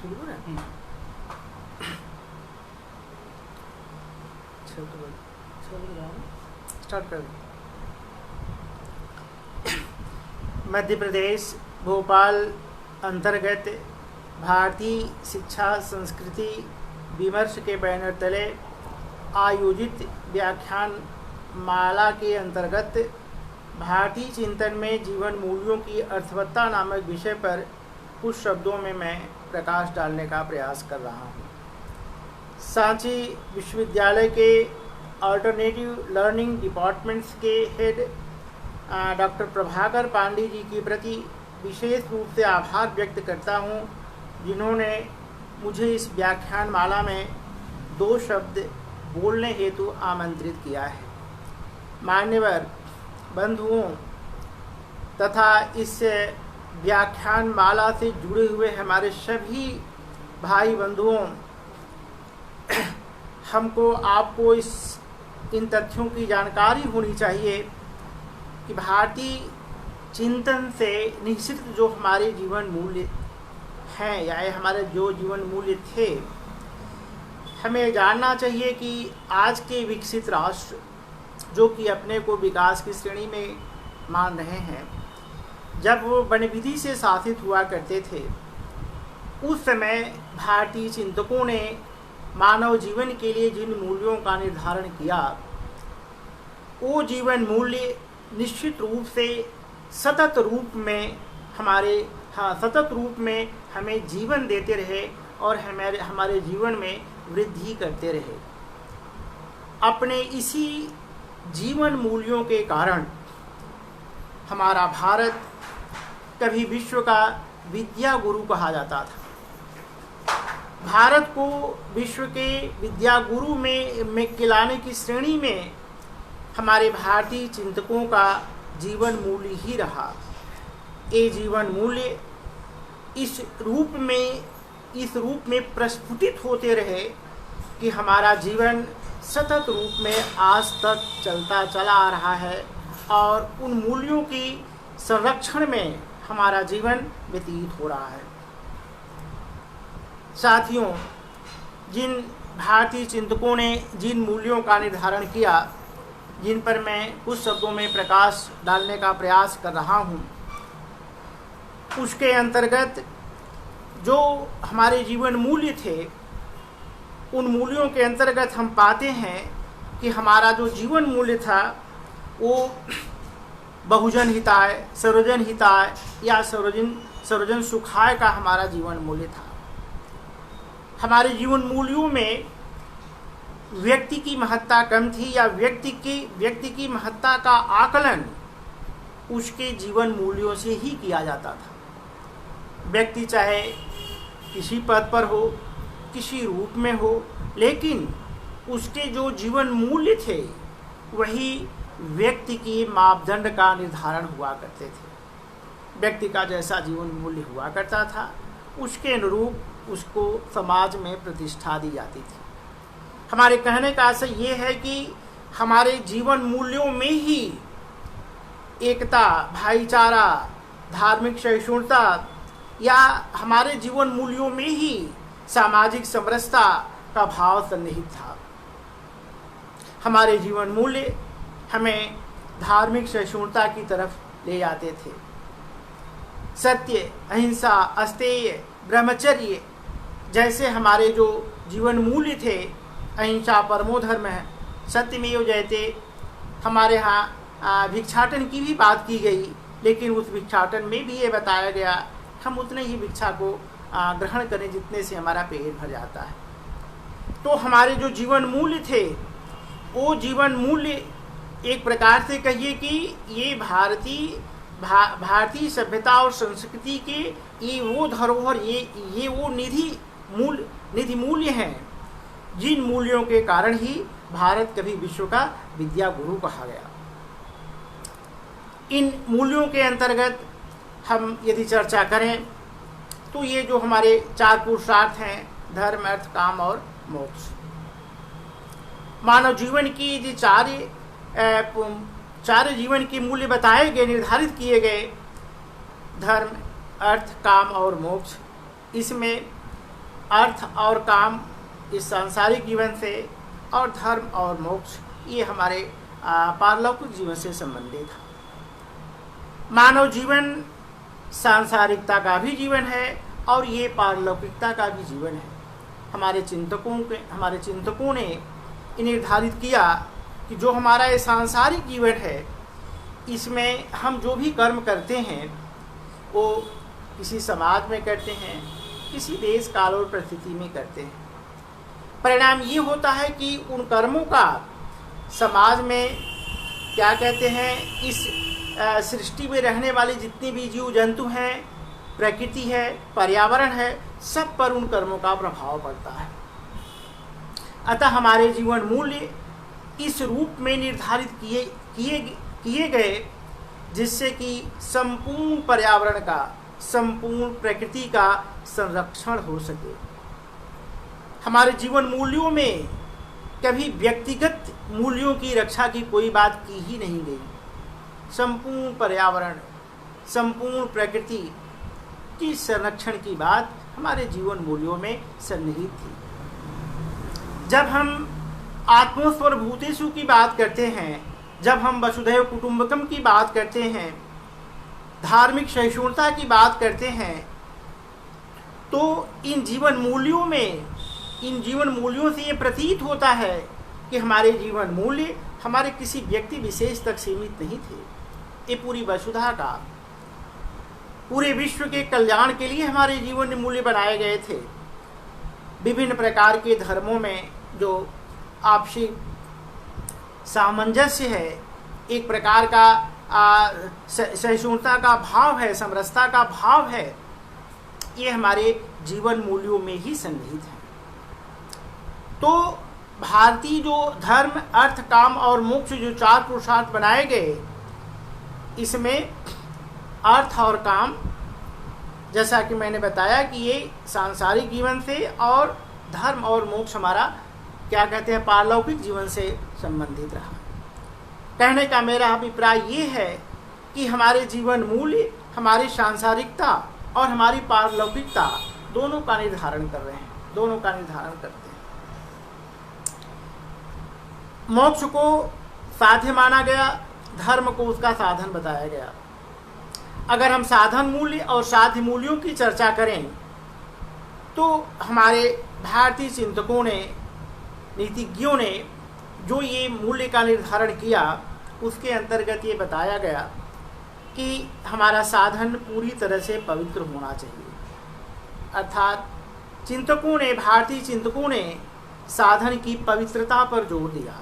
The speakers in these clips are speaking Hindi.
शुरू करें? स्टार्ट कर। मध्य प्रदेश भोपाल अंतर्गत भारतीय शिक्षा संस्कृति विमर्श के बैनर तले आयोजित व्याख्यान माला के अंतर्गत भारतीय चिंतन में जीवन मूल्यों की अर्थवत्ता नामक विषय पर कुछ शब्दों में मैं प्रकाश डालने का प्रयास कर रहा हूँ। सांची विश्वविद्यालय के अल्टरनेटिव लर्निंग डिपार्टमेंट्स के हेड डॉक्टर प्रभाकर पांडे जी के प्रति विशेष रूप से आभार व्यक्त करता हूँ, जिन्होंने मुझे इस व्याख्यान माला में 2 शब्द बोलने हेतु आमंत्रित किया है। मान्यवर बंधुओं तथा इस व्याख्यान माला से जुड़े हुए हमारे सभी भाई बंधुओं, हमको आपको इन तथ्यों की जानकारी होनी चाहिए कि भारतीय चिंतन से निश्चित जो हमारे जीवन मूल्य हैं या हमारे जो जीवन मूल्य थे, हमें जानना चाहिए कि आज के विकसित राष्ट्र जो कि अपने को विकास की श्रेणी में मान रहे हैं, जब वो वनविधि से शासित हुआ करते थे, उस समय भारतीय चिंतकों ने मानव जीवन के लिए जिन मूल्यों का निर्धारण किया, वो जीवन मूल्य निश्चित रूप से सतत रूप में हमें जीवन देते रहे और हमारे जीवन में वृद्धि करते रहे। अपने इसी जीवन मूल्यों के कारण हमारा भारत कभी विश्व का विद्या गुरु कहा जाता था। भारत को विश्व के विद्या गुरु में खिलाने की श्रेणी में हमारे भारतीय चिंतकों का जीवन मूल्य ही रहा। ये जीवन मूल्य इस रूप में प्रस्फुटित होते रहे कि हमारा जीवन सतत रूप में आज तक चलता चला आ रहा है और उन मूल्यों की संरक्षण में हमारा जीवन व्यतीत हो रहा है। साथियों, जिन भारतीय चिंतकों ने जिन मूल्यों का निर्धारण किया, जिन पर मैं कुछ शब्दों में प्रकाश डालने का प्रयास कर रहा हूँ, उसके अंतर्गत जो हमारे जीवन मूल्य थे, उन मूल्यों के अंतर्गत हम पाते हैं कि हमारा जो जीवन मूल्य था वो बहुजन हिताय, सर्वजन हिताय या सर्वजन सुखाय का हमारा जीवन मूल्य था। हमारे जीवन मूल्यों में व्यक्ति की महत्ता कम थी या व्यक्ति की महत्ता का आकलन उसके जीवन मूल्यों से ही किया जाता था। व्यक्ति चाहे किसी पद पर हो, किसी रूप में हो, लेकिन उसके जो जीवन मूल्य थे वही व्यक्ति की मापदंड का निर्धारण हुआ करते थे। व्यक्ति का जैसा जीवन मूल्य हुआ करता था, उसके अनुरूप उसको समाज में प्रतिष्ठा दी जाती थी। हमारे कहने का आशय ये है कि हमारे जीवन मूल्यों में ही एकता, भाईचारा, धार्मिक सहिष्णुता या हमारे जीवन मूल्यों में ही सामाजिक समरसता का भाव सन्निहित था। हमारे जीवन मूल्य हमें धार्मिक सहिष्णुता की तरफ ले जाते थे। सत्य, अहिंसा, अस्तेय, ब्रह्मचर्य जैसे हमारे जो जीवन मूल्य थे, अहिंसा परमो धर्म है, सत्यमेव जयते। हमारे यहाँ भिक्षाटन की भी बात की गई, लेकिन उस भिक्षाटन में भी ये बताया गया हम उतने ही भिक्षा को ग्रहण करें जितने से हमारा पेट भर जाता है। तो हमारे जो जीवन मूल्य थे, वो जीवन मूल्य एक प्रकार से कहिए कि ये भारतीय सभ्यता और संस्कृति के ये वो धरोहर, ये वो निधि मूल्य हैं, जिन मूल्यों के कारण ही भारत कभी विश्व का विद्या गुरु कहा गया। इन मूल्यों के अंतर्गत हम यदि चर्चा करें तो ये जो हमारे 4 पुरुषार्थ हैं, धर्म, अर्थ, काम और मोक्ष, मानव जीवन की जो चार जीवन के मूल्य बताए गए, निर्धारित किए गए, धर्म, अर्थ, काम और मोक्ष, इसमें अर्थ और काम इस सांसारिक जीवन से, और धर्म और मोक्ष ये हमारे पारलौकिक जीवन से संबंधित है। मानव जीवन सांसारिकता का भी जीवन है और ये पारलौकिकता का भी जीवन है। हमारे चिंतकों ने निर्धारित किया कि जो हमारा ये सांसारिक जीवन है, इसमें हम जो भी कर्म करते हैं वो किसी समाज में करते हैं, किसी देश काल और परिस्थिति में करते हैं। परिणाम ये होता है कि उन कर्मों का समाज में क्या कहते हैं, इस सृष्टि में रहने वाले जितने भी जीव जंतु हैं, प्रकृति है, पर्यावरण है, सब पर उन कर्मों का प्रभाव पड़ता है। अतः हमारे जीवन मूल्य इस रूप में निर्धारित किए गए जिससे कि संपूर्ण पर्यावरण का, संपूर्ण प्रकृति का संरक्षण हो सके। हमारे जीवन मूल्यों में कभी व्यक्तिगत मूल्यों की रक्षा की कोई बात की ही नहीं गई। संपूर्ण पर्यावरण, संपूर्ण प्रकृति की संरक्षण की बात हमारे जीवन मूल्यों में सन्निहित थी। जब हम आत्मस्वर भूतेषु की बात करते हैं, जब हम वसुधैव कुटुंबकम की बात करते हैं, धार्मिक सहिष्णुता की बात करते हैं, तो इन जीवन मूल्यों से ये प्रतीत होता है कि हमारे जीवन मूल्य हमारे किसी व्यक्ति विशेष तक सीमित नहीं थे। ये पूरी वसुधा का, पूरे विश्व के कल्याण के लिए हमारे जीवन मूल्य बनाए गए थे। विभिन्न प्रकार के धर्मों में जो आपसी सामंजस्य है, एक प्रकार का सहिष्णुता का भाव है, समरसता का भाव है, ये हमारे जीवन मूल्यों में ही सन्निहित है। तो भारतीय जो धर्म, अर्थ, काम और मोक्ष जो 4 पुरुषार्थ बनाए गए, इसमें अर्थ और काम, जैसा कि मैंने बताया कि ये सांसारिक जीवन से, और धर्म और मोक्ष हमारा क्या कहते हैं, पारलौकिक जीवन से संबंधित रहा। कहने का मेरा अभिप्राय ये है कि हमारे जीवन मूल्य हमारी सांसारिकता और हमारी पारलौकिकता दोनों का निर्धारण कर रहे हैं, दोनों का निर्धारण करते हैं। मोक्ष को साध्य माना गया, धर्म को उसका साधन बताया गया। अगर हम साधन मूल्य और साध्य मूल्यों की चर्चा करें तो हमारे भारतीय चिंतकों ने, नीतिज्ञों ने जो ये मूल्य का निर्धारण किया, उसके अंतर्गत ये बताया गया कि हमारा साधन पूरी तरह से पवित्र होना चाहिए। अर्थात भारतीय चिंतकों ने साधन की पवित्रता पर जोर दिया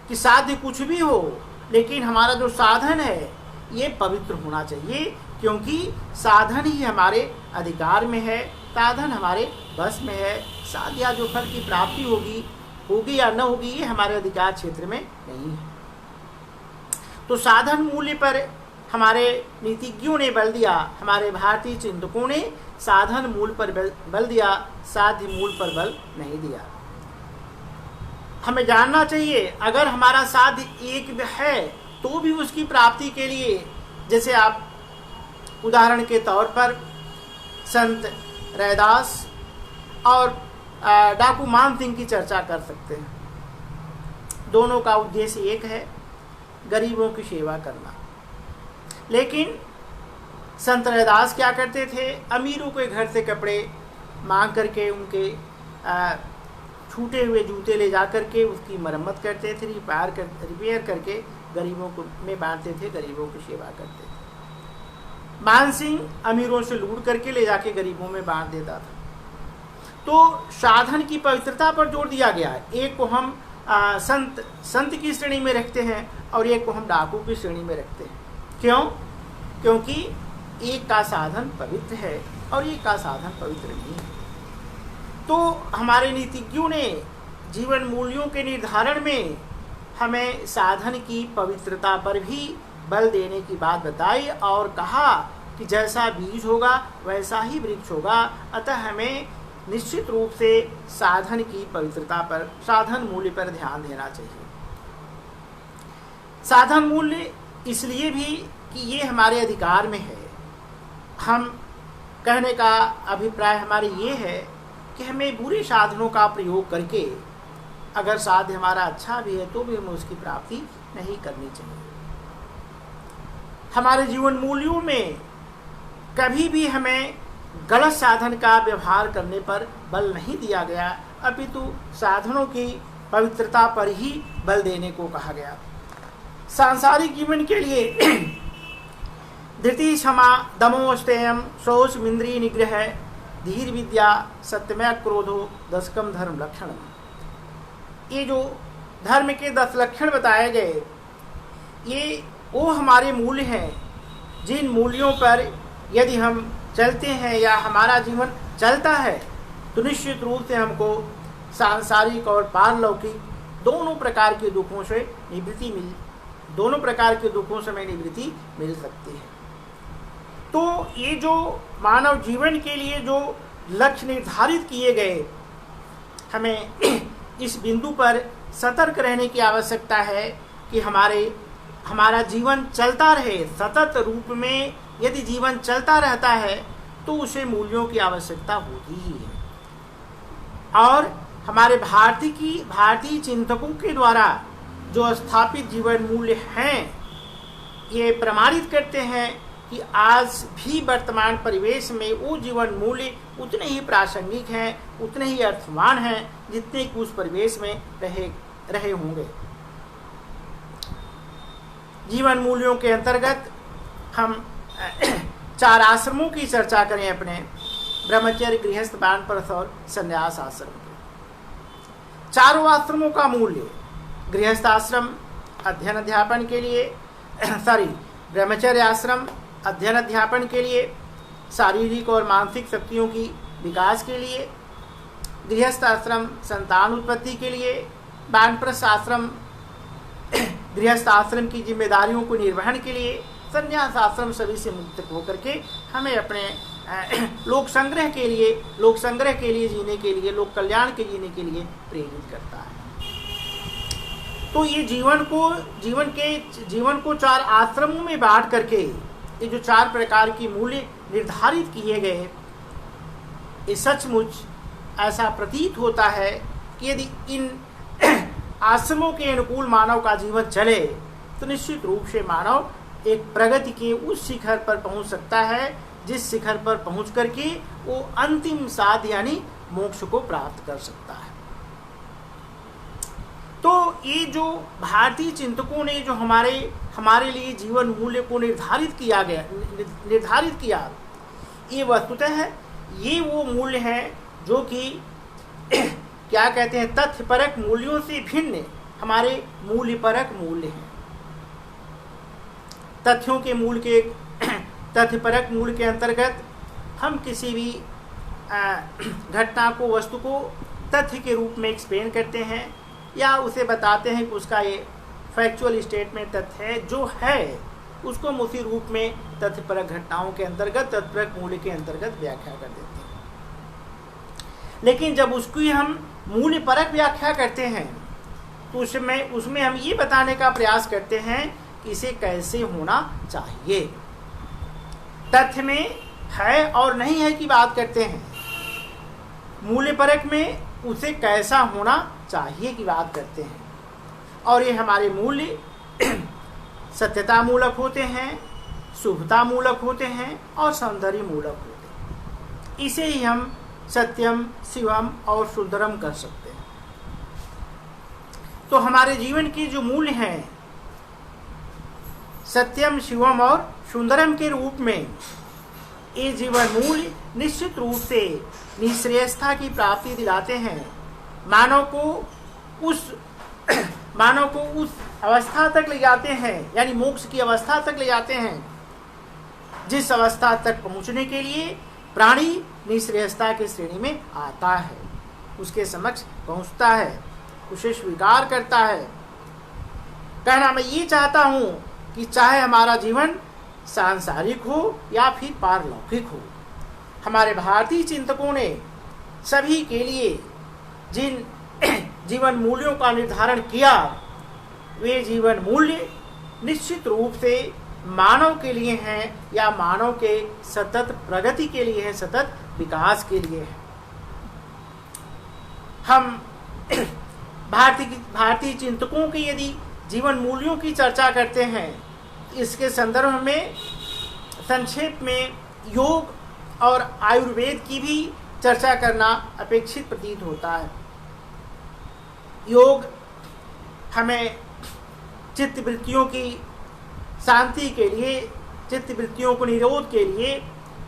कि साध्य कुछ भी हो, लेकिन हमारा जो साधन है ये पवित्र होना चाहिए, क्योंकि साधन ही हमारे अधिकार में है, साधन हमारे बस में है। साध्या जो फल की प्राप्ति होगी या न होगी, ये हमारे अधिकार क्षेत्र में नहीं है। तो साधन मूल्य पर हमारे नीतिज्ञों ने बल दिया, हमारे भारतीय चिंतकों ने साधन मूल पर बल दिया, साध्य मूल पर बल नहीं दिया। हमें जानना चाहिए, अगर हमारा साध्य एक है तो भी उसकी प्राप्ति के लिए, जैसे आप उदाहरण के तौर पर संत रैदास और डाकू मान सिंह की चर्चा कर सकते हैं। दोनों का उद्देश्य एक है, गरीबों की सेवा करना। लेकिन संत रैदास क्या करते थे, अमीरों के घर से कपड़े मांग करके, उनके छूटे हुए जूते ले जा करके उसकी मरम्मत करते थे, रिपेयर करके गरीबों को में बांटते थे, गरीबों की सेवा करते थे। मान सिंह अमीरों से लूट करके ले जाके गरीबों में बांट देता था। तो साधन की पवित्रता पर जोर दिया गया है। एक को हम संत की श्रेणी में रखते हैं और एक को हम डाकू की श्रेणी में रखते हैं। क्यों? क्योंकि एक का साधन पवित्र है और एक का साधन पवित्र नहीं है। तो हमारे नीतिज्ञों ने जीवन मूल्यों के निर्धारण में हमें साधन की पवित्रता पर भी बल देने की बात बताई और कहा कि जैसा बीज होगा वैसा ही वृक्ष होगा। अतः हमें निश्चित रूप से साधन की पवित्रता पर, साधन मूल्य पर ध्यान देना चाहिए। साधन मूल्य इसलिए भी कि ये हमारे अधिकार में है। हम कहने का अभिप्राय हमारे ये है कि हमें बुरे साधनों का प्रयोग करके अगर साध्य हमारा अच्छा भी है तो भी हमें उसकी प्राप्ति नहीं करनी चाहिए। हमारे जीवन मूल्यों में कभी भी हमें गलत साधन का व्यवहार करने पर बल नहीं दिया गया, अपितु साधनों की पवित्रता पर ही बल देने को कहा गया। सांसारिक जीवन के लिए धृति, क्षमा, दमो, स्तेयम, शौच, इंद्रिय निग्रह, धीर विद्या, सत्यमय क्रोधो, दशकम धर्म लक्षण। ये जो धर्म के 10 लक्षण बताए गए, ये वो हमारे मूल्य हैं जिन मूल्यों पर यदि हम चलते हैं या हमारा जीवन चलता है तो निश्चित रूप से हमको सांसारिक और पारलौकिक दोनों प्रकार के दुखों से निवृत्ति मिल सकती है। तो ये जो मानव जीवन के लिए जो लक्ष्य निर्धारित किए गए, हमें इस बिंदु पर सतर्क रहने की आवश्यकता है कि हमारा जीवन चलता रहे, सतत रूप में यदि जीवन चलता रहता है तो उसे मूल्यों की आवश्यकता होती ही है। और हमारे भारतीय चिंतकों के द्वारा जो स्थापित जीवन मूल्य हैं, ये प्रमाणित करते हैं कि आज भी वर्तमान परिवेश में वो जीवन मूल्य उतने ही प्रासंगिक हैं, उतने ही अर्थवान हैं जितने कि उस परिवेश में रहे होंगे। जीवन मूल्यों के अंतर्गत हम 4 आश्रमों की चर्चा करें, अपने ब्रह्मचर्य, गृहस्थ, वानप्रस्थ और संन्यास आश्रम के। चारों आश्रमों का मूल्य, गृहस्थ आश्रम अध्ययन अध्यापन के लिए, ब्रह्मचर्य आश्रम अध्ययन अध्यापन के लिए, शारीरिक और मानसिक शक्तियों की विकास के लिए, गृहस्थ आश्रम संतान उत्पत्ति के लिए, वानप्रस्थ आश्रम गृहस्थ आश्रम की जिम्मेदारियों को निर्वहन के लिए, संन्यास आश्रम सभी से मुक्त होकर के हमें अपने लोक संग्रह के लिए जीने के लिए, लोक कल्याण के जीने के लिए प्रेरित करता है। तो ये जीवन को 4 आश्रमों में बांट करके ये जो 4 प्रकार की मूल्य निर्धारित किए गए, ये सचमुच ऐसा प्रतीत होता है कि यदि इन आश्रमों के अनुकूल मानव का जीवन चले तो निश्चित रूप से मानव एक प्रगति के उस शिखर पर पहुंच सकता है जिस शिखर पर पहुंच करके वो अंतिम साध्य यानी मोक्ष को प्राप्त कर सकता है। तो ये जो भारतीय चिंतकों ने जो हमारे लिए जीवन मूल्य को निर्धारित किया, ये वस्तुतः है, ये वो मूल्य हैं जो कि क्या कहते हैं, तथ्यपरक मूल्यों से भिन्न हमारे मूल्यपरक मूल्य हैं। तथ्यपरक मूल्य के अंतर्गत हम किसी भी घटना को, वस्तु को तथ्य के रूप में एक्सप्लेन करते हैं या उसे बताते हैं कि उसका ये फैक्चुअल स्टेटमेंट तथ्य है, जो है उसको हम उसी रूप में तथ्यपरक घटनाओं के अंतर्गत, तथ्यपरक मूल्य के अंतर्गत व्याख्या कर देते हैं। लेकिन जब उसकी हम मूल्य परक व्याख्या करते हैं तो उसमें हम ये बताने का प्रयास करते हैं कि इसे कैसे होना चाहिए। तथ्य में है और नहीं है की बात करते हैं, मूल्य परक में उसे कैसा होना चाहिए की बात करते हैं। और ये हमारे मूल्य सत्यता मूलक होते हैं, शुभता मूलक होते हैं और सौंदर्य मूलक होते हैं। इसे ही हम सत्यम, शिवम और सुंदरम कर सकते हैं। तो हमारे जीवन के जो मूल्य हैं सत्यम, शिवम और सुंदरम के रूप में, ये जीवन मूल्य निश्चित रूप से निःश्रेयसता की प्राप्ति दिलाते हैं। मानव को उस अवस्था तक ले जाते हैं, यानी मोक्ष की अवस्था तक ले जाते हैं, जिस अवस्था तक पहुंचने के लिए प्राणी निःश्रेयसता की श्रेणी में आता है, उसके समक्ष पहुंचता है, उसे स्वीकार करता है। कहना मैं ये चाहता हूं कि चाहे हमारा जीवन सांसारिक हो या फिर पारलौकिक हो, हमारे भारतीय चिंतकों ने सभी के लिए जिन जीवन मूल्यों का निर्धारण किया, वे जीवन मूल्य निश्चित रूप से मानव के लिए हैं या मानव के सतत प्रगति के लिए है, सतत विकास के लिए है। हम भारतीय चिंतकों के यदि जीवन मूल्यों की चर्चा करते हैं, इसके संदर्भ में संक्षेप में योग और आयुर्वेद की भी चर्चा करना अपेक्षित प्रतीत होता है। योग हमें चित्त वृत्तियों की शांति के लिए, चित्त वृत्तियों को निरोध के लिए,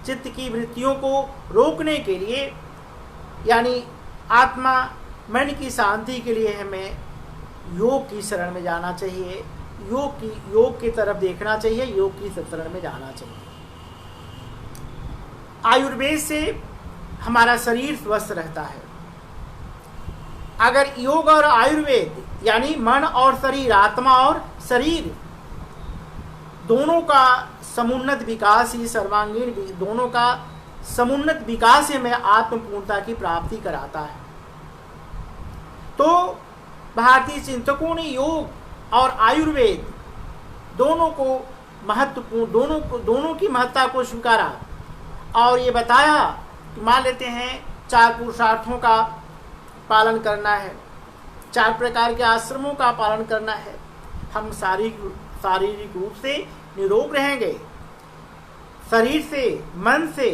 चित्त की वृत्तियों को रोकने के लिए, यानी आत्मा मन की शांति के लिए हमें योग की शरण में जाना चाहिए, योग की तरफ देखना चाहिए, योग की शरण में जाना चाहिए। आयुर्वेद से हमारा शरीर स्वस्थ रहता है। अगर योग और आयुर्वेद यानी मन और शरीर, आत्मा और शरीर दोनों का समुन्नत विकास ही सर्वांगीण, दोनों का समुन्नत विकास ही हमें आत्मपूर्णता की प्राप्ति कराता है। तो भारतीय चिंतकों ने योग और आयुर्वेद दोनों को महत्वपूर्ण, दोनों की महत्ता को स्वीकारा और ये बताया कि मान लेते हैं 4 पुरुषार्थों का पालन करना है, 4 प्रकार के आश्रमों का पालन करना है, हम शारीरिक रूप से निरोग रहेंगे, शरीर से मन से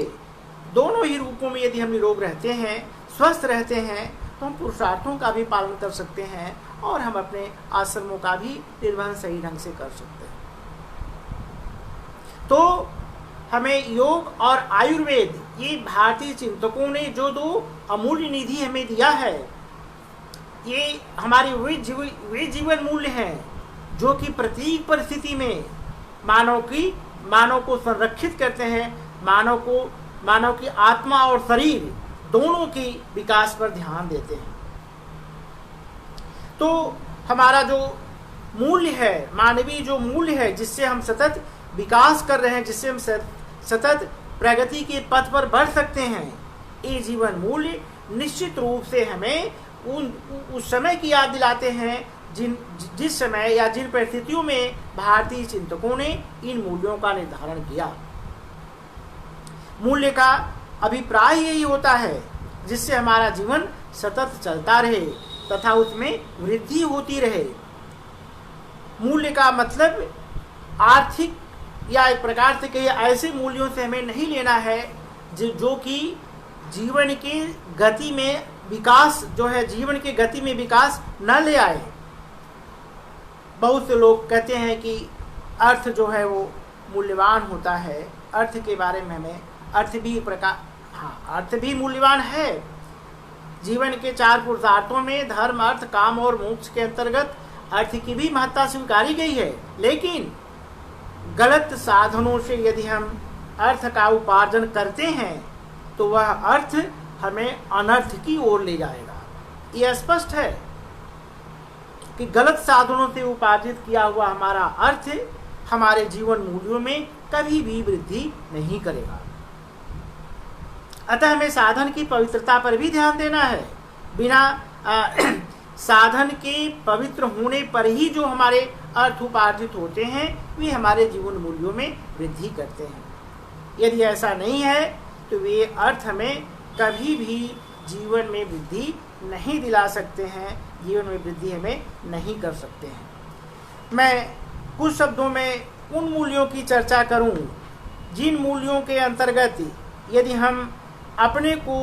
दोनों ही रूपों में यदि हम निरोग रहते हैं, स्वस्थ रहते हैं, तो हम पुरुषार्थों का भी पालन कर सकते हैं और हम अपने आश्रमों का भी निर्वहन सही ढंग से कर सकते हैं। तो हमें योग और आयुर्वेद, ये भारतीय चिंतकों ने जो 2 अमूल्य निधि हमें दिया है, ये हमारे वे जीवन मूल्य हैं जो कि प्रत्येक परिस्थिति में मानव को संरक्षित करते हैं, मानव की आत्मा और शरीर दोनों के विकास पर ध्यान देते हैं। तो हमारा जो मूल्य है, मानवीय जो मूल्य है, जिससे हम सतत विकास कर रहे हैं, जिससे हम सतत प्रगति के पथ पर बढ़ सकते हैं, ये जीवन मूल्य निश्चित रूप से हमें उस समय की याद दिलाते हैं जिस समय या जिन परिस्थितियों में भारतीय चिंतकों ने इन मूल्यों का निर्धारण किया। मूल्य का अभिप्राय यही होता है जिससे हमारा जीवन सतत चलता रहे तथा उसमें वृद्धि होती रहे। मूल्य का मतलब आर्थिक या एक प्रकार से कहिए ऐसे मूल्यों से हमें नहीं लेना है जो कि जीवन की गति में विकास जो है, जीवन की गति में विकास न ले आए। बहुत से लोग कहते हैं कि अर्थ जो है वो मूल्यवान होता है। अर्थ के बारे में हमें अर्थ भी मूल्यवान है। जीवन के 4 पुरुषार्थों में धर्म, अर्थ, काम और मोक्ष के अंतर्गत अर्थ की भी महत्ता स्वीकारी गई है, लेकिन गलत साधनों से यदि हम अर्थ का उपार्जन करते हैं तो वह अर्थ हमें अनर्थ की ओर ले जाएगा। यह स्पष्ट है कि गलत साधनों से उपार्जित किया हुआ हमारा अर्थ हमारे जीवन मूल्यों में कभी भी वृद्धि नहीं करेगा। अतः हमें साधन की पवित्रता पर भी ध्यान देना है। बिना साधन के पवित्र होने पर ही जो हमारे अर्थ उपार्जित होते हैं वे हमारे जीवन मूल्यों में वृद्धि करते हैं। यदि ऐसा नहीं है तो वे अर्थ हमें कभी भी जीवन में वृद्धि नहीं दिला सकते हैं, जीवन में वृद्धि हमें नहीं कर सकते हैं। मैं कुछ शब्दों में उन मूल्यों की चर्चा करूं जिन मूल्यों के अंतर्गत यदि हम अपने को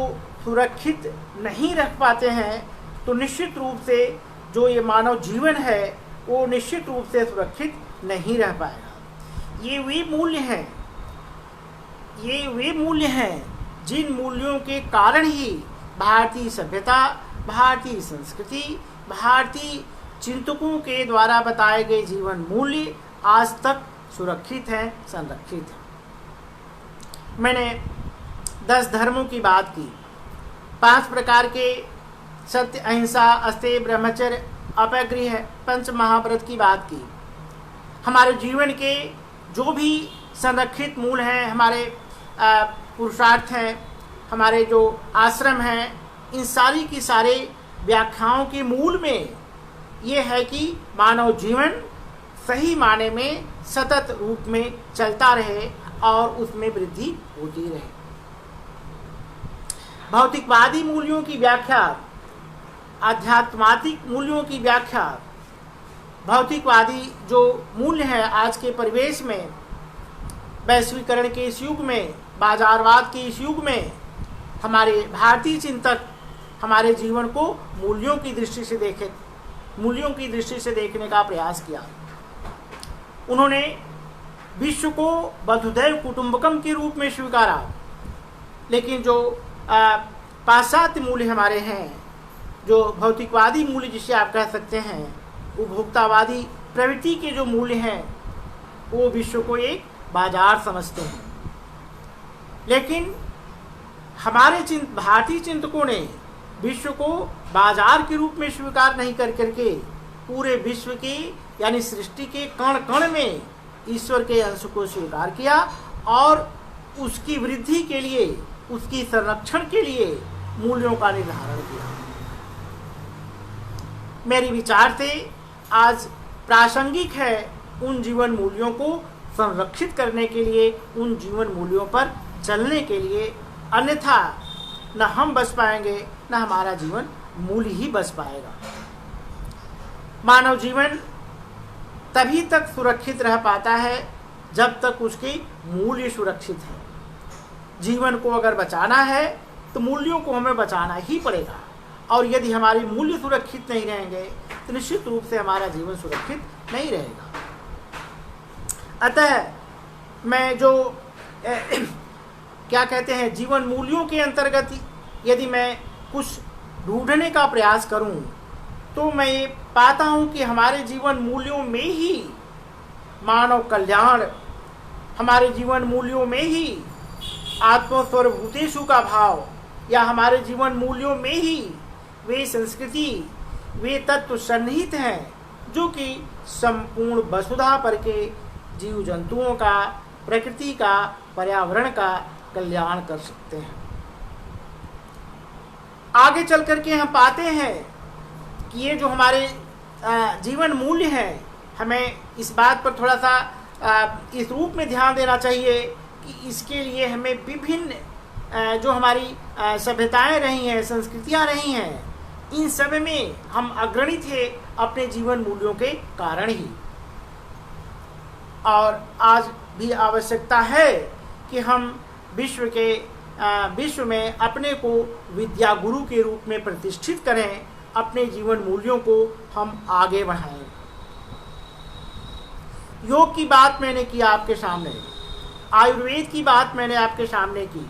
सुरक्षित नहीं रख पाते हैं तो निश्चित रूप से जो ये मानव जीवन है वो निश्चित रूप से सुरक्षित नहीं रह पाएगा। ये वे मूल्य हैं जिन मूल्यों के कारण ही भारतीय सभ्यता, भारतीय संस्कृति, भारतीय चिंतकों के द्वारा बताए गए जीवन मूल्य आज तक सुरक्षित हैं, संरक्षित हैं। मैंने 10 धर्मों की बात की, 5 प्रकार के सत्य, अहिंसा, अस्तेय, ब्रह्मचर्य, अपरिग्रह, 5 महाव्रत की बात की। हमारे जीवन के जो भी संरक्षित मूल हैं, हमारे पुरुषार्थ हैं, हमारे जो आश्रम हैं, इन सारी की सारे व्याख्याओं के मूल में ये है कि मानव जीवन सही माने में सतत रूप में चलता रहे और उसमें वृद्धि होती रहे। भौतिकवादी मूल्यों की व्याख्या आध्यात्मात्मिक मूल्यों की व्याख्या भौतिकवादी जो मूल्य है आज के परिवेश में, वैश्वीकरण के इस युग में, बाजारवाद के इस युग में, हमारे भारतीय चिंतक हमारे जीवन को मूल्यों की दृष्टि से देखने का प्रयास किया। उन्होंने विश्व को वसुधैव कुटुंबकम के रूप में स्वीकारा, लेकिन जो पाश्चात्य मूल्य हमारे हैं, जो भौतिकवादी मूल्य जिसे आप कह सकते हैं, उपभोक्तावादी प्रवृत्ति के जो मूल्य हैं, वो विश्व को एक बाजार समझते हैं। लेकिन हमारे भारतीय चिंतकों ने विश्व को बाजार के रूप में स्वीकार नहीं कर करके पूरे विश्व के यानी सृष्टि के कण कण में ईश्वर के अंश को स्वीकार किया और उसकी वृद्धि के लिए, उसकी संरक्षण के लिए मूल्यों का निर्धारण किया। मेरे विचार से आज प्रासंगिक है उन जीवन मूल्यों को संरक्षित करने के लिए, उन जीवन मूल्यों पर चलने के लिए, अन्यथा न हम बच पाएंगे न हमारा जीवन मूल्य ही बच पाएगा। मानव जीवन तभी तक सुरक्षित रह पाता है जब तक उसके मूल्य सुरक्षित है। जीवन को अगर बचाना है तो मूल्यों को हमें बचाना ही पड़ेगा, और यदि हमारे मूल्य सुरक्षित नहीं रहेंगे तो निश्चित रूप से हमारा जीवन सुरक्षित नहीं रहेगा। अतः मैं जो क्या कहते हैं जीवन मूल्यों के अंतर्गत यदि मैं कुछ ढूंढने का प्रयास करूं तो मैं ये पाता हूं कि हमारे जीवन मूल्यों में ही मानव कल्याण, हमारे जीवन मूल्यों में ही आत्मस्वरभूतेषु का भाव, या हमारे जीवन मूल्यों में ही वे संस्कृति, वे तत्व सन्निहित हैं जो कि संपूर्ण वसुधा पर के जीव जंतुओं का, प्रकृति का, पर्यावरण का कल्याण कर सकते हैं। आगे चल करके हम पाते हैं कि ये जो हमारे जीवन मूल्य हैं, हमें इस बात पर थोड़ा सा इस रूप में ध्यान देना चाहिए कि इसके लिए हमें विभिन्न जो हमारी सभ्यताएं रही हैं, संस्कृतियां रही हैं, इन सब में हम अग्रणी थे अपने जीवन मूल्यों के कारण ही। और आज भी आवश्यकता है कि हम विश्व में अपने को विद्या गुरु के रूप में प्रतिष्ठित करें, अपने जीवन मूल्यों को हम आगे बढ़ाएं। योग की बात मैंने की आपके सामने, आयुर्वेद की बात मैंने आपके सामने की।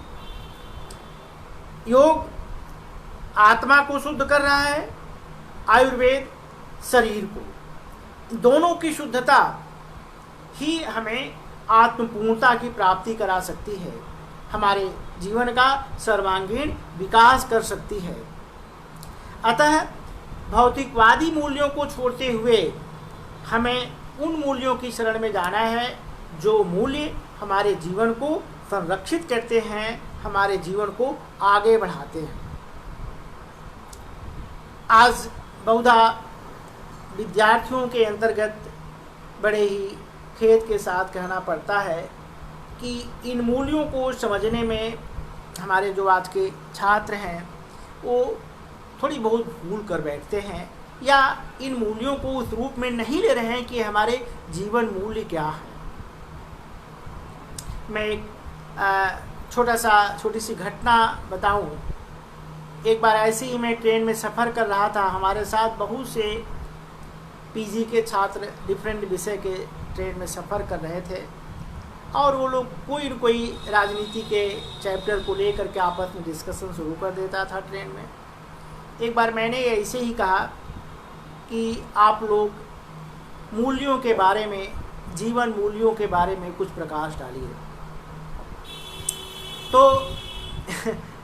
योग आत्मा को शुद्ध कर रहा है, आयुर्वेद शरीर को। दोनों की शुद्धता ही हमें आत्मपूर्णता की प्राप्ति करा सकती है, हमारे जीवन का सर्वांगीण विकास कर सकती है। अतः भौतिकवादी मूल्यों को छोड़ते हुए हमें उन मूल्यों की शरण में जाना है जो मूल्य हमारे जीवन को संरक्षित करते हैं, हमारे जीवन को आगे बढ़ाते हैं। आज बहुधा विद्यार्थियों के अंतर्गत बड़े ही खेद के साथ कहना पड़ता है कि इन मूल्यों को समझने में हमारे जो आज के छात्र हैं वो थोड़ी बहुत भूल कर बैठते हैं, या इन मूल्यों को उस रूप में नहीं ले रहे हैं कि हमारे जीवन मूल्य क्या है। मैं एक छोटी सी घटना बताऊं। एक बार ऐसे ही मैं ट्रेन में सफ़र कर रहा था, हमारे साथ बहुत से पीजी के छात्र डिफरेंट विषय के ट्रेन में सफ़र कर रहे थे, और वो लोग कोई न कोई राजनीति के चैप्टर को लेकर के आपस में डिस्कशन शुरू कर देता था ट्रेन में। एक बार मैंने ऐसे ही कहा कि आप लोग मूल्यों के बारे में, जीवन मूल्यों के बारे में कुछ प्रकाश डालिए। तो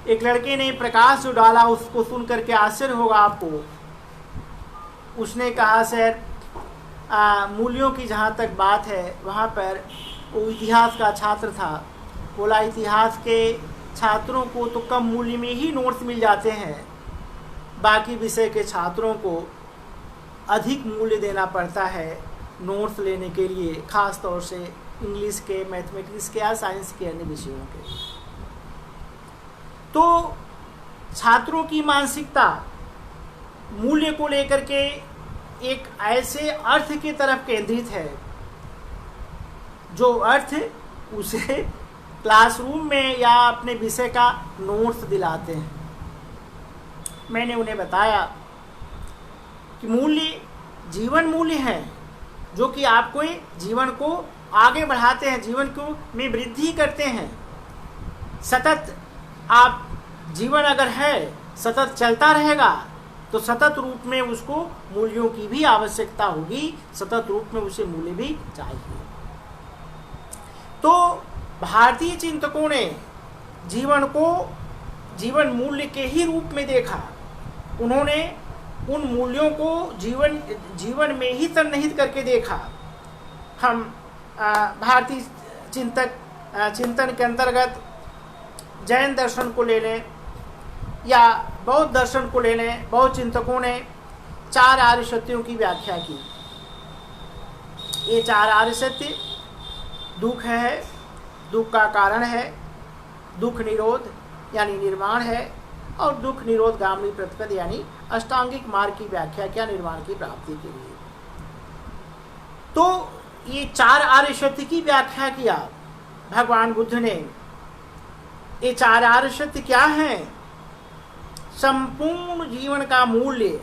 एक लड़के ने प्रकाश जो डाला उसको सुन करके आश्चर्य होगा आपको। उसने कहा सर मूल्यों की जहाँ तक बात है, वहाँ पर वो इतिहास का छात्र था, बोला इतिहास के छात्रों को तो कम मूल्य में ही नोट्स मिल जाते हैं, बाकी विषय के छात्रों को अधिक मूल्य देना पड़ता है नोट्स लेने के लिए, ख़ास तौर से इंग्लिश के, मैथमेटिक्स के या साइंस के अन्य विषयों के। तो छात्रों की मानसिकता मूल्य को लेकर के एक ऐसे अर्थ की तरफ केंद्रित है जो अर्थ उसे क्लासरूम में या अपने विषय का नोट्स दिलाते हैं। मैंने उन्हें बताया कि मूल्य जीवन मूल्य है जो कि आपको जीवन को आगे बढ़ाते हैं, जीवन को में वृद्धि करते हैं। सतत आप जीवन अगर है सतत चलता रहेगा तो सतत रूप में उसको मूल्यों की भी आवश्यकता होगी, सतत रूप में उसे मूल्य भी चाहिए। तो भारतीय चिंतकों ने जीवन को जीवन मूल्य के ही रूप में देखा। उन्होंने उन मूल्यों को जीवन में ही सन्निहित करके देखा। हम भारतीय चिंतन के अंतर्गत जैन दर्शन को ले लें या बौद्ध दर्शन को ले लें, बौद्ध चिंतकों ने 4 आर्य सत्यों की व्याख्या की। ये 4 आर्य सत्य दुख है, दुख का कारण है, दुख निरोध यानी निर्माण है, और दुख निरोध गामी प्रतिपद यानी अष्टांगिक मार्ग की व्याख्या किया निर्माण की प्राप्ति के लिए। तो ये 4 आर्य सत्य की व्याख्या किया भगवान बुद्ध ने। ये 4 आर्य सत्य क्या हैं? संपूर्ण जीवन का मूल्य,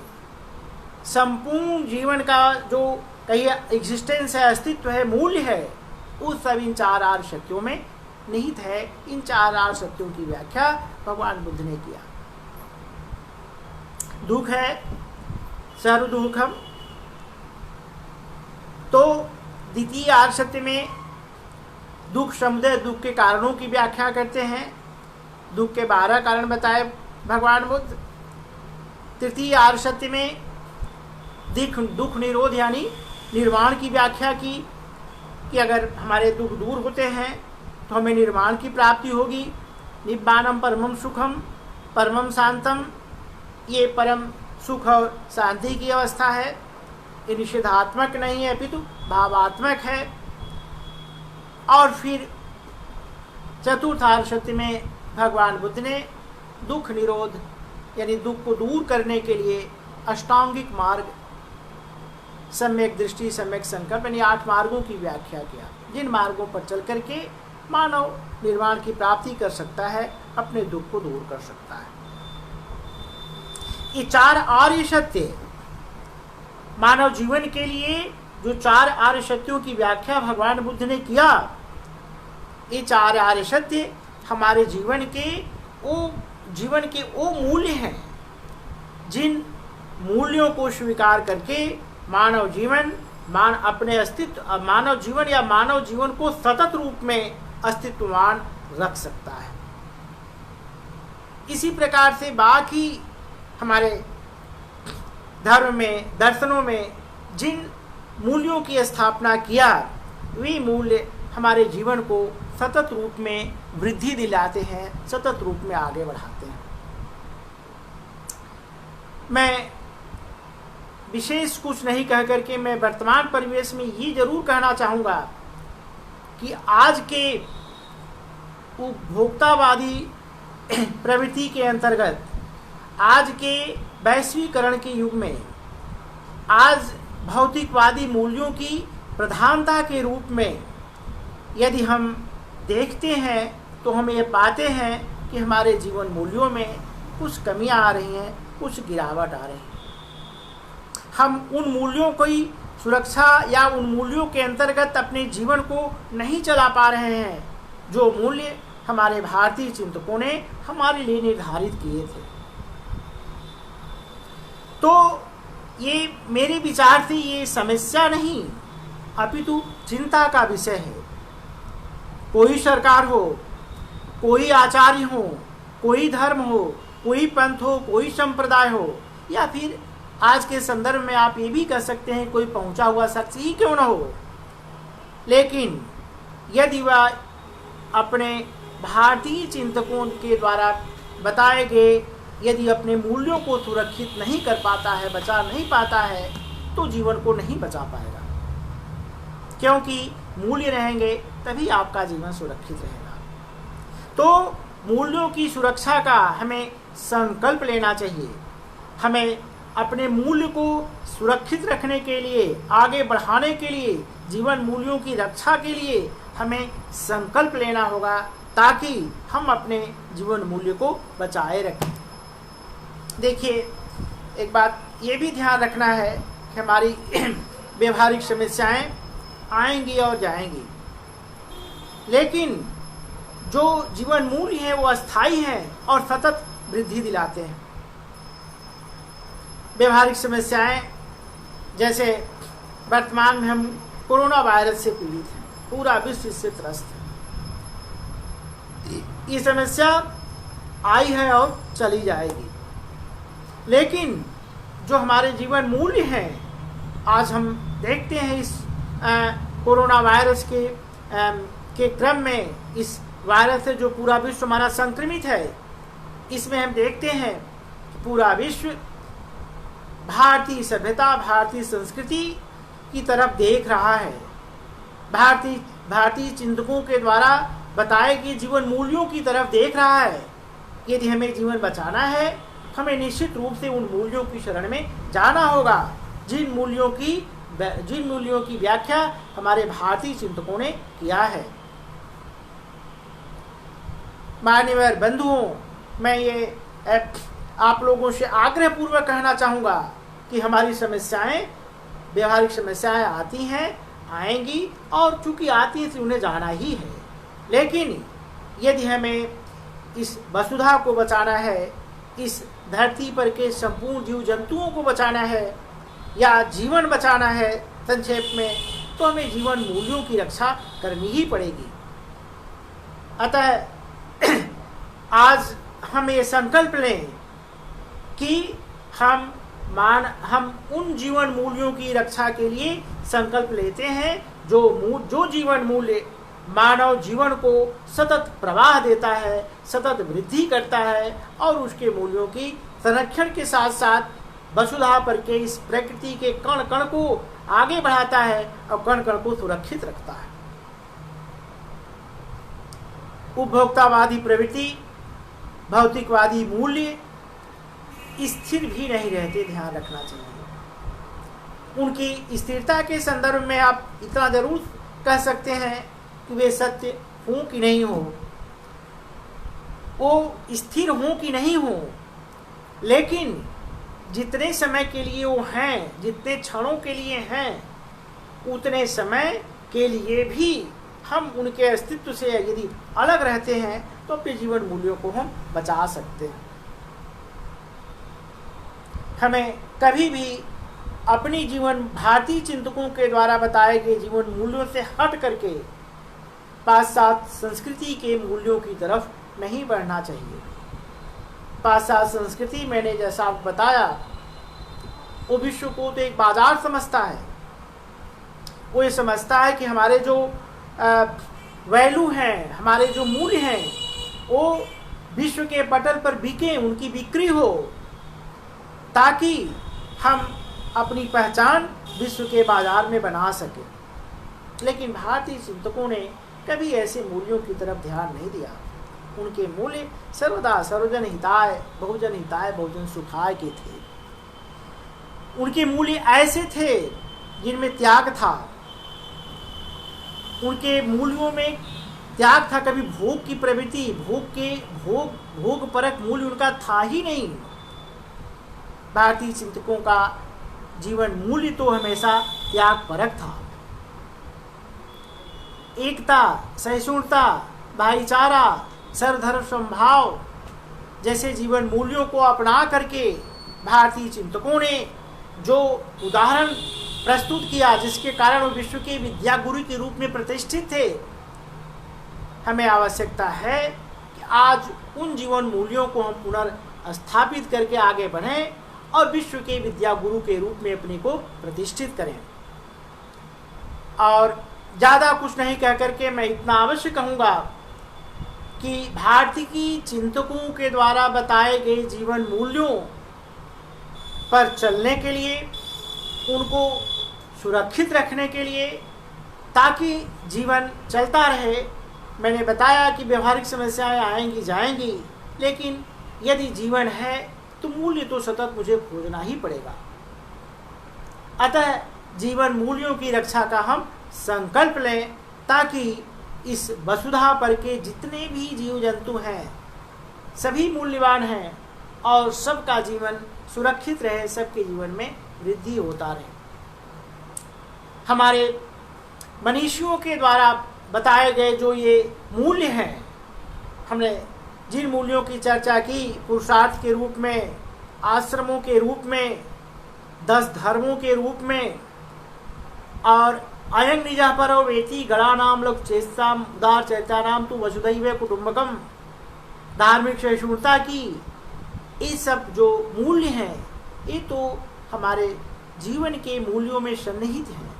संपूर्ण जीवन का जो कहिए एग्जिस्टेंस है, अस्तित्व है, मूल्य है, उस सब इन 4 आर्य सत्यों में निहित है। इन 4 आर्य सत्यों की व्याख्या भगवान बुद्ध ने किया। दुख है सर्वदुखम, तो द्वितीय आर्य सत्य में दुख समुदय, दुख के कारणों की व्याख्या करते हैं। दुख के 12 कारण बताए भगवान बुद्ध। तृतीय आर्य सत्य में दुख निरोध यानी निर्वाण की व्याख्या की कि अगर हमारे दुख दूर होते हैं तो हमें निर्वाण की प्राप्ति होगी। निब्बानम परमम सुखम परमम शांतम, ये परम सुख और शांति की अवस्था है। ये निषेधात्मक नहीं है अपितु भावात्मक है। और फिर चतुर्थ आर्य सत्य में भगवान बुद्ध ने दुख निरोध यानी दुख को दूर करने के लिए अष्टांगिक मार्ग, सम्यक दृष्टि, सम्यक संकल्प यानी 8 मार्गों की व्याख्या किया, जिन मार्गों पर चल करके मानव निर्वाण की प्राप्ति कर सकता है, अपने दुख को दूर कर सकता है। ये 4 आर्य सत्य मानव जीवन के लिए जो 4 आर्य सत्यों की व्याख्या भगवान बुद्ध ने किया, ये 4 आर्य सत्य हमारे जीवन के वो मूल्य हैं जिन मूल्यों को स्वीकार करके मानव जीवन अपने अस्तित्व, मानव जीवन या मानव जीवन को सतत रूप में अस्तित्ववान रख सकता है। इसी प्रकार से बाकी हमारे धर्म में, दर्शनों में जिन मूल्यों की स्थापना किया, वे मूल्य हमारे जीवन को सतत रूप में वृद्धि दिलाते हैं, सतत रूप में आगे बढ़ाते हैं। मैं विशेष कुछ नहीं कह करके मैं वर्तमान परिवेश में ये जरूर कहना चाहूँगा कि आज के उपभोक्तावादी प्रवृत्ति के अंतर्गत, आज के वैश्वीकरण के युग में, आज भौतिकवादी मूल्यों की प्रधानता के रूप में यदि हम देखते हैं तो हम ये पाते हैं कि हमारे जीवन मूल्यों में कुछ कमियां आ रही हैं, कुछ गिरावट आ रही है। हम उन मूल्यों की सुरक्षा या उन मूल्यों के अंतर्गत अपने जीवन को नहीं चला पा रहे हैं जो मूल्य हमारे भारतीय चिंतकों ने हमारे लिए निर्धारित किए थे। तो ये मेरे विचार से ये समस्या नहीं अपितु चिंता का विषय है। कोई सरकार हो, कोई आचार्य हो, कोई धर्म हो, कोई पंथ हो, कोई संप्रदाय हो, या फिर आज के संदर्भ में आप ये भी कह सकते हैं कोई पहुंचा हुआ शख्स ही क्यों ना हो, लेकिन यदि वह अपने भारतीय चिंतकों के द्वारा बताए गए यदि अपने मूल्यों को सुरक्षित नहीं कर पाता है, बचा नहीं पाता है, तो जीवन को नहीं बचा पाएगा। क्योंकि मूल्य रहेंगे तभी आपका जीवन सुरक्षित रहेगा। तो मूल्यों की सुरक्षा का हमें संकल्प लेना चाहिए। हमें अपने मूल्य को सुरक्षित रखने के लिए, आगे बढ़ाने के लिए, जीवन मूल्यों की रक्षा के लिए हमें संकल्प लेना होगा, ताकि हम अपने जीवन मूल्य को बचाए रखें। देखिए, एक बात ये भी ध्यान रखना है कि हमारी व्यवहारिक समस्याएं आएंगी और जाएंगी, लेकिन जो जीवन मूल्य हैं वो अस्थायी हैं और सतत वृद्धि दिलाते हैं। व्यवहारिक समस्याएं, जैसे वर्तमान में हम कोरोना वायरस से पीड़ित हैं, पूरा विश्व इससे त्रस्त है। ये समस्या आई है और चली जाएगी, लेकिन जो हमारे जीवन मूल्य हैं, आज हम देखते हैं इस कोरोना वायरस के क्रम में, इस वायरस से जो पूरा विश्व हमारा संक्रमित है, इसमें हम देखते हैं कि पूरा विश्व भारतीय सभ्यता, भारतीय संस्कृति की तरफ देख रहा है। भारतीय चिंतकों के द्वारा बताए गए जीवन मूल्यों की तरफ देख रहा है। यदि हमें जीवन बचाना है, हमें निश्चित रूप से उन मूल्यों की शरण में जाना होगा, जिन मूल्यों की व्याख्या हमारे भारतीय चिंतकों ने किया है। मान्यवर बंधुओं, मैं ये आप लोगों से आग्रह पूर्वक कहना चाहूँगा कि हमारी समस्याएं, व्यवहारिक समस्याएं आती हैं, आएंगी, और चूंकि आती है तो उन्हें जाना ही है। लेकिन यदि हमें इस वसुधा को बचाना है, इस धरती पर के संपूर्ण जीव जंतुओं को बचाना है, या जीवन बचाना है संक्षेप में, तो हमें जीवन मूल्यों की रक्षा करनी ही पड़ेगी। अतः आज हम ये संकल्प लें कि हम उन जीवन मूल्यों की रक्षा के लिए संकल्प लेते हैं जो जीवन मूल्य मानव जीवन को सतत प्रवाह देता है, सतत वृद्धि करता है, और उसके मूल्यों की संरक्षण के साथ साथ वसुधा पर के इस प्रकृति के कण कण को आगे बढ़ाता है और कण कण को सुरक्षित रखता है। उपभोक्तावादी प्रवृत्ति, भौतिकवादी मूल्य स्थिर भी नहीं रहते, ध्यान रखना चाहिए। उनकी स्थिरता के संदर्भ में आप इतना जरूर कह सकते हैं कि वे सत्य हों कि नहीं हो, वो स्थिर हों कि नहीं हो, लेकिन जितने समय के लिए वो हैं, जितने क्षणों के लिए हैं, उतने समय के लिए भी हम उनके अस्तित्व से यदि अलग रहते हैं तो अपने जीवन मूल्यों को हम बचा सकते हैं। हमें कभी भी अपनी भारतीय चिंतकों के द्वारा बताए गए जीवन मूल्यों से हट करके पाश्चात्य संस्कृति के मूल्यों की तरफ नहीं बढ़ना चाहिए। पाश्चात्य संस्कृति, मैंने जैसा आपको बताया, वो विश्व को तो एक बाजार समझता है। वो ये समझता है कि हमारे जो वैल्यू हैं, हमारे जो मूल्य हैं, वो विश्व के पटल पर बिके, उनकी बिक्री हो, ताकि हम अपनी पहचान विश्व के बाजार में बना सकें। लेकिन भारतीय चिंतकों ने कभी ऐसे मूल्यों की तरफ ध्यान नहीं दिया। उनके मूल्य सर्वदा सर्वजन हिताय, बहुजन हिताय, बहुजन सुखाय के थे। उनके मूल्य ऐसे थे जिनमें त्याग था। उनके मूल्यों में त्याग था। कभी भोग की प्रवृत्ति, भोग परक मूल्य उनका था ही नहीं। भारतीय चिंतकों का जीवन मूल्य तो हमेशा त्याग परक था। एकता, सहिष्णुता, भाईचारा, सर्वधर्म समभाव जैसे जीवन मूल्यों को अपना करके भारतीय चिंतकों ने जो उदाहरण प्रस्तुत किया, जिसके कारण वो विश्व के विद्या गुरु के रूप में प्रतिष्ठित थे, हमें आवश्यकता है कि आज उन जीवन मूल्यों को हम पुनर्स्थापित करके आगे बढ़ें और विश्व के विद्या गुरु के रूप में अपने को प्रतिष्ठित करें। और ज़्यादा कुछ नहीं कह करके मैं इतना अवश्य कहूँगा कि भारतीय चिंतकों के द्वारा बताए गए जीवन मूल्यों पर चलने के लिए, उनको सुरक्षित रखने के लिए, ताकि जीवन चलता रहे। मैंने बताया कि व्यवहारिक समस्याएं आएंगी जाएंगी, लेकिन यदि जीवन है तो मूल्य तो सतत मुझे खोजना ही पड़ेगा। अतः जीवन मूल्यों की रक्षा का हम संकल्प लें, ताकि इस वसुधा पर के जितने भी जीव जंतु हैं सभी मूल्यवान हैं और सबका जीवन सुरक्षित रहे, सबके जीवन में वृद्धि होता रहे। हमारे मनीषियों के द्वारा बताए गए जो ये मूल्य हैं, हमने जिन मूल्यों की चर्चा की, पुरुषार्थ के रूप में, आश्रमों के रूप में, 10 धर्मों के रूप में, और अयं निजः परो वेति गणानाम लोक चेष्टाम उदार चैतानाम तु वसुधैव कुटुंबकम, धार्मिक सहिष्णुता की, ये सब जो मूल्य हैं ये तो हमारे जीवन के मूल्यों में सन्निहित है।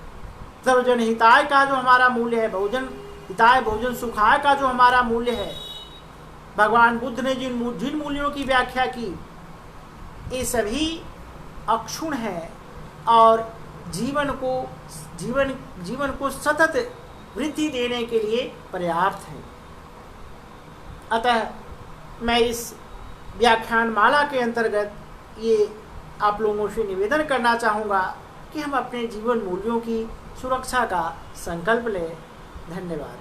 सर्वजन हिताय का जो हमारा मूल्य है, बहुजन हिताय बहुजन सुखाय का जो हमारा मूल्य है, भगवान बुद्ध ने जिन मूल्यों की व्याख्या की, ये सभी अक्षुण है और जीवन को सतत वृद्धि देने के लिए पर्याप्त है। अतः मैं इस व्याख्यान माला के अंतर्गत ये आप लोगों से निवेदन करना चाहूँगा कि हम अपने जीवन मूल्यों की सुरक्षा का संकल्प लें। धन्यवाद।